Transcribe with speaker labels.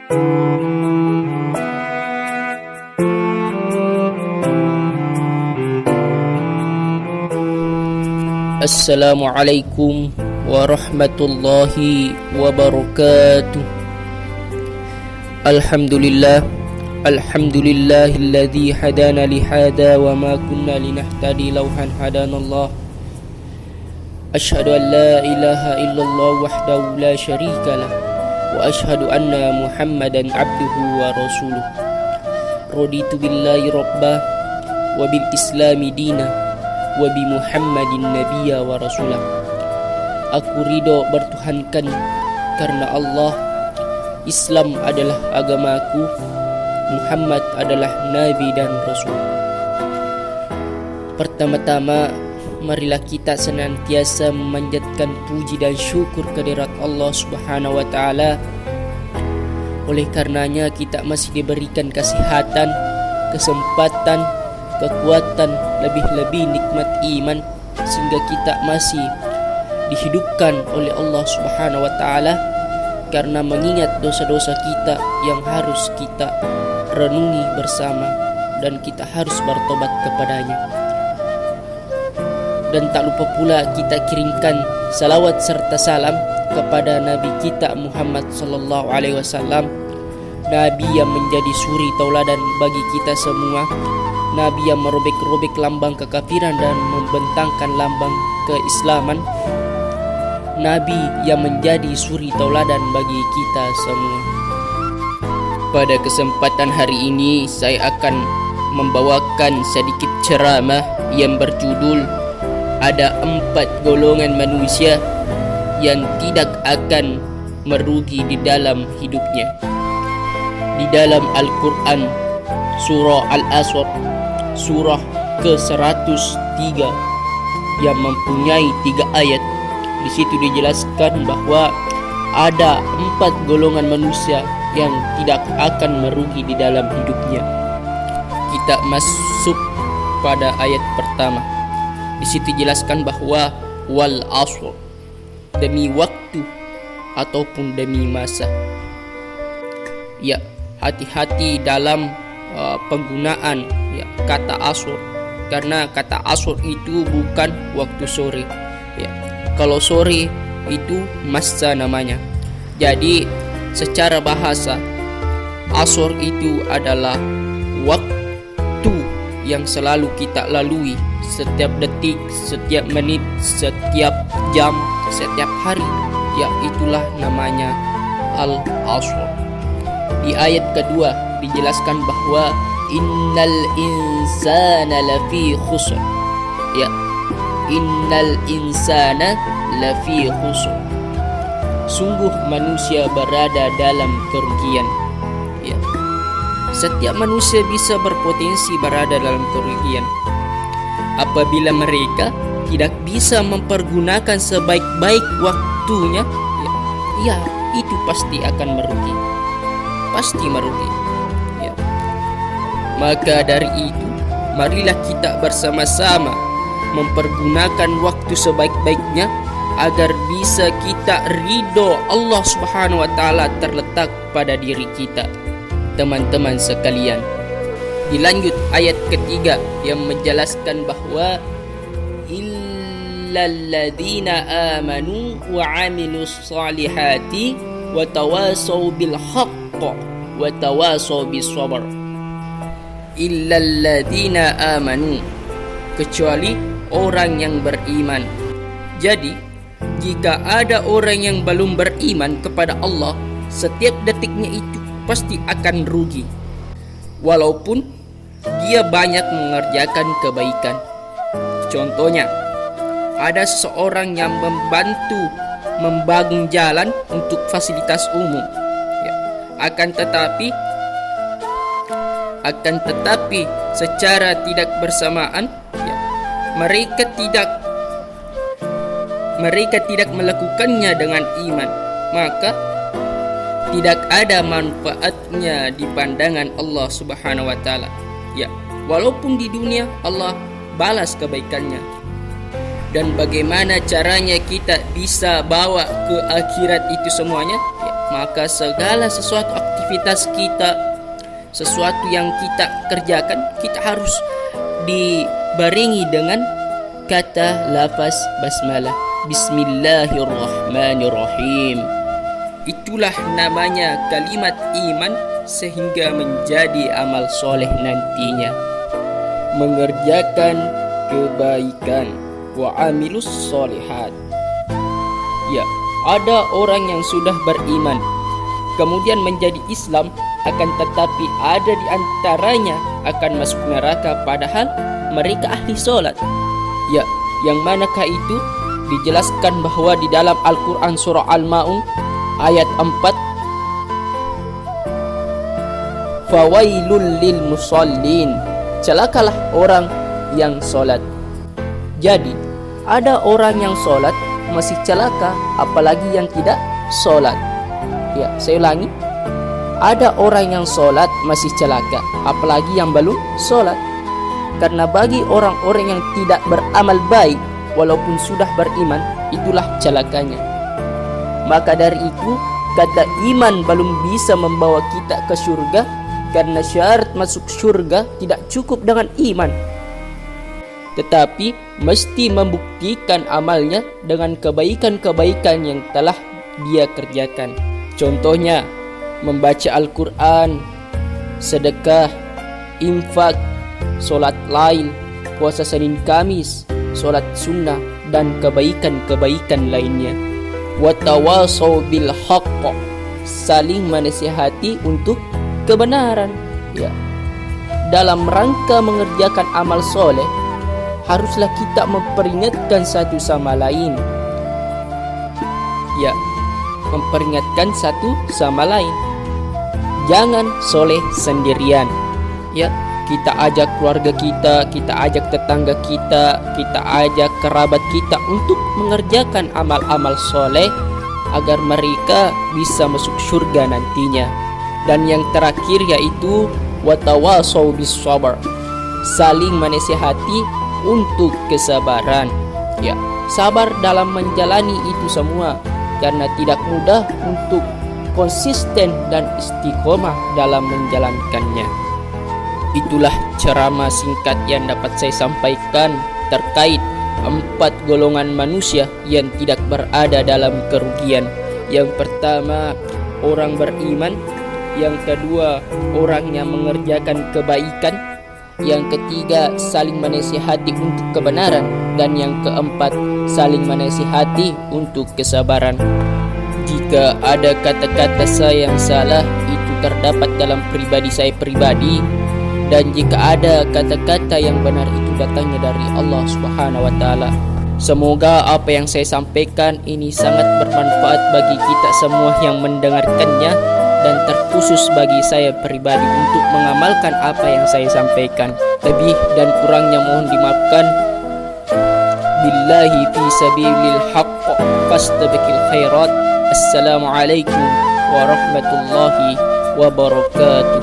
Speaker 1: Assalamualaikum warahmatullahi wabarakatuh. Alhamdulillahilladzi hadana lihada wa ma kunna linahtadi lauhan hadanallah. Asyhadu an la ilaha illallah wahdahu la syarikalah wa asyhadu anna Muhammadan abduhu wa rasuluh. Raditu billahi rabbah wa bil islami dina wa bi Muhammadin nabiyya wa rasulah. Aku ridho bertuhankan karena Allah. Islam adalah agamaku, Muhammad adalah nabi dan rasul. Pertama-tama, marilah kita senantiasa memanjatkan puji dan syukur kehadirat Allah Subhanahu wa taala. Oleh karenanya kita masih diberikan kesehatan, kesempatan, kekuatan, lebih-lebih nikmat iman, sehingga kita masih dihidupkan oleh Allah Subhanahu wa taala, karena mengingat dosa-dosa kita yang harus kita renungi bersama dan kita harus bertobat kepadanya. Dan tak lupa pula kita kirimkan salawat serta salam kepada Nabi kita Muhammad sallallahu alaihi wasallam, Nabi yang menjadi suri tauladan bagi kita semua, Nabi yang merobek-robek lambang kekafiran dan membentangkan lambang keislaman, Nabi yang menjadi suri tauladan bagi kita semua. Pada kesempatan hari ini saya akan membawakan sedikit ceramah yang berjudul Ada 4 golongan manusia yang tidak akan merugi di dalam hidupnya. Di dalam Al-Quran Surah Al-Asr surah ke-103 yang mempunyai 3 ayat. Di situ dijelaskan bahwa ada 4 golongan manusia yang tidak akan merugi di dalam hidupnya. Kita masuk pada ayat pertama. Di situ dijelaskan bahwa wal asr, demi waktu ataupun demi masa. Ya, hati-hati dalam penggunaan kata asr, karena kata asr itu bukan waktu sore. Ya, kalau sore itu masa namanya. Jadi secara bahasa asr itu adalah waktu yang selalu kita lalui, setiap detik, setiap menit, setiap jam, setiap hari. Ya, itulah namanya al-asr. Di ayat kedua dijelaskan bahwa innal insana lafi khusr. Ya, innal insana lafi khusr. Sungguh manusia berada dalam kerugian. Ya, setiap manusia bisa berpotensi berada dalam kerugian apabila mereka tidak bisa mempergunakan sebaik-baik waktunya. Ya, itu pasti akan merugi. Pasti merugi. Ya. Maka dari itu, marilah kita bersama-sama mempergunakan waktu sebaik-baiknya agar bisa kita ridho Allah Subhanahu wa taala terletak pada diri kita. Teman-teman sekalian, dilanjut ayat ketiga yang menjelaskan bahwa illalladzina amanu wa amilus solihati wa tawasaw bil haqq wa tawasaw bis sabr. Illalladzina amanu, kecuali orang yang beriman. Jadi jika ada orang yang belum beriman kepada Allah, setiap detiknya itu pasti akan rugi, walaupun dia banyak mengerjakan kebaikan. Contohnya, ada seseorang yang membantu membangun jalan untuk fasilitas umum. Ya, akan tetapi secara tidak bersamaan, ya, mereka tidak melakukannya dengan iman, maka tidak ada manfaatnya di pandangan Allah Subhanahu wa taala. Ya, walaupun di dunia Allah balas kebaikannya. Dan bagaimana caranya kita bisa bawa ke akhirat itu semuanya? Ya, maka segala sesuatu aktivitas aktivitas kita, sesuatu yang kita kerjakan, kita harus dibarengi dengan kata lafaz basmalah, Bismillahirrahmanirrahim. Itulah namanya kalimat iman, sehingga menjadi amal soleh nantinya. Mengerjakan kebaikan, wa amilus solihat. Ya, ada orang yang sudah beriman kemudian menjadi Islam, akan tetapi ada di antaranya akan masuk neraka padahal mereka ahli solat. Ya, yang manakah itu? Dijelaskan bahwa di dalam Al-Quran surah Al-Ma'un ayat 4, fawailul lil musallin, celakalah orang yang solat. Jadi ada orang yang solat masih celaka, apalagi yang tidak solat. Ya, saya ulangi, ada orang yang solat masih celaka, apalagi yang belum solat. Karena bagi orang-orang yang tidak beramal baik walaupun sudah beriman, itulah celakanya. Maka dari itu, kata iman belum bisa membawa kita ke surga, karena syarat masuk surga tidak cukup dengan iman, tetapi mesti membuktikan amalnya dengan kebaikan-kebaikan yang telah dia kerjakan. Contohnya, membaca Al-Quran, sedekah, infak, solat lail, puasa Senin Kamis, solat sunnah, dan kebaikan-kebaikan lainnya. Watawasau bil haqq, saling menasihati untuk kebenaran. Ya, dalam rangka mengerjakan amal soleh, haruslah kita memperingatkan satu sama lain. Ya, memperingatkan satu sama lain. Jangan soleh sendirian. Ya, kita ajak keluarga kita, kita ajak tetangga kita, kita ajak kerabat kita untuk mengerjakan amal-amal soleh agar mereka bisa masuk surga nantinya. Dan yang terakhir yaitu watawasau bis sabar, saling menasihati untuk kesabaran. Ya, sabar dalam menjalani itu semua, karena tidak mudah untuk konsisten dan istiqomah dalam menjalankannya. Itulah ceramah singkat yang dapat saya sampaikan terkait 4 golongan manusia yang tidak berada dalam kerugian. Yang pertama, orang beriman. Yang kedua, orang yang mengerjakan kebaikan. Yang ketiga, saling menasihati untuk kebenaran. Dan yang keempat, saling menasihati untuk kesabaran. Jika ada kata-kata saya yang salah, itu terdapat dalam pribadi saya pribadi. Dan jika ada kata-kata yang benar, itu datangnya dari Allah Subhanahu wa Ta'ala. Semoga apa yang saya sampaikan ini sangat bermanfaat bagi kita semua yang mendengarkannya, dan terkhusus bagi saya pribadi untuk mengamalkan apa yang saya sampaikan. Lebih dan kurangnya mohon dimaafkan. Billahi fi sabilil haqq fastabiqil khairat. Assalamualaikum warahmatullahi wabarakatuh.